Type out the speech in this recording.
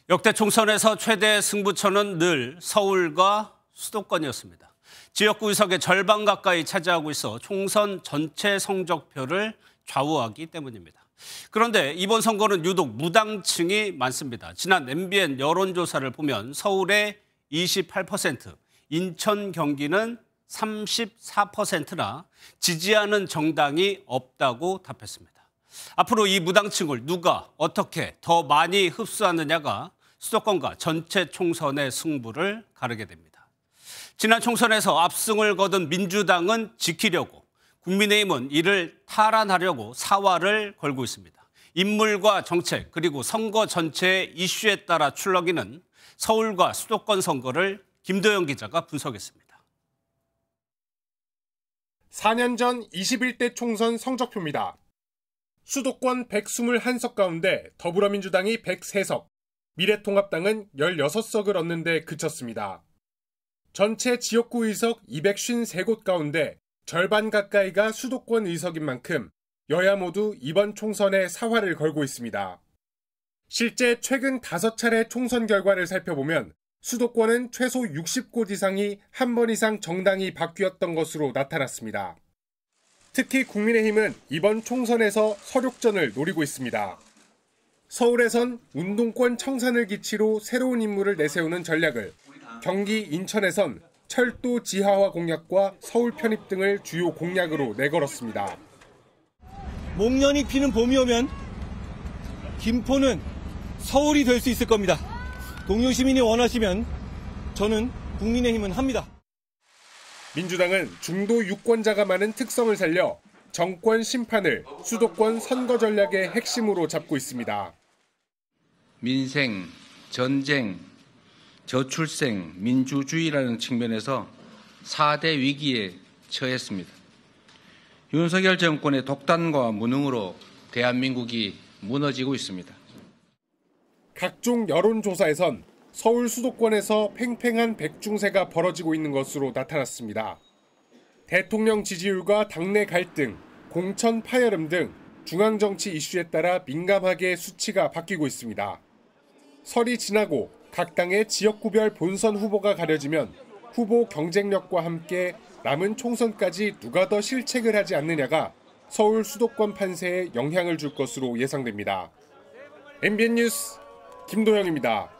역대 총선에서 최대 승부처는 늘 서울과 수도권이었습니다. 지역구 의석의 절반 가까이 차지하고 있어 총선 전체 성적표를 좌우하기 때문입니다. 그런데 이번 선거는 유독 무당층이 많습니다. 지난 MBN 여론조사를 보면 서울의 28%, 인천, 경기는 34%나 지지하는 정당이 없다고 답했습니다. 앞으로 이 무당층을 누가 어떻게 더 많이 흡수하느냐가 수도권과 전체 총선의 승부를 가르게 됩니다. 지난 총선에서 압승을 거둔 민주당은 지키려고, 국민의힘은 이를 탈환하려고 사활을 걸고 있습니다. 인물과 정책 그리고 선거 전체의 이슈에 따라 출렁이는 서울과 수도권 선거를 김도영 기자가 분석했습니다. 4년 전 21대 총선 성적표입니다. 수도권 121석 가운데 더불어민주당이 103석, 미래통합당은 16석을 얻는 데 그쳤습니다. 전체 지역구 의석 253곳 가운데 절반 가까이가 수도권 의석인 만큼 여야 모두 이번 총선에 사활을 걸고 있습니다. 실제 최근 5차례 총선 결과를 살펴보면 수도권은 최소 60곳 이상이 한 번 이상 정당이 바뀌었던 것으로 나타났습니다. 특히 국민의힘은 이번 총선에서 서륙전을 노리고 있습니다. 서울에선 운동권 청산을 기치로 새로운 인물을 내세우는 전략을, 경기 인천에선 철도 지하화 공약과 서울 편입 등을 주요 공약으로 내걸었습니다. 목련이 피는 봄이 오면 김포는 서울이 될 수 있을 겁니다. 동료 시민이 원하시면 저는 국민의힘은 합니다. 민주당은 중도 유권자가 많은 특성을 살려 정권 심판을 수도권 선거 전략의 핵심으로 잡고 있습니다. 민생, 전쟁, 저출생, 민주주의라는 측면에서 4대 위기에 처했습니다. 윤석열 정권의 독단과 무능으로 대한민국이 무너지고 있습니다. 각종 여론조사에선 서울 수도권에서 팽팽한 백중세가 벌어지고 있는 것으로 나타났습니다. 대통령 지지율과 당내 갈등, 공천 파열음 등 중앙정치 이슈에 따라 민감하게 수치가 바뀌고 있습니다. 설이 지나고 각 당의 지역구별 본선 후보가 가려지면 후보 경쟁력과 함께 남은 총선까지 누가 더 실책을 하지 않느냐가 서울 수도권 판세에 영향을 줄 것으로 예상됩니다. MBN 뉴스 김도영입니다.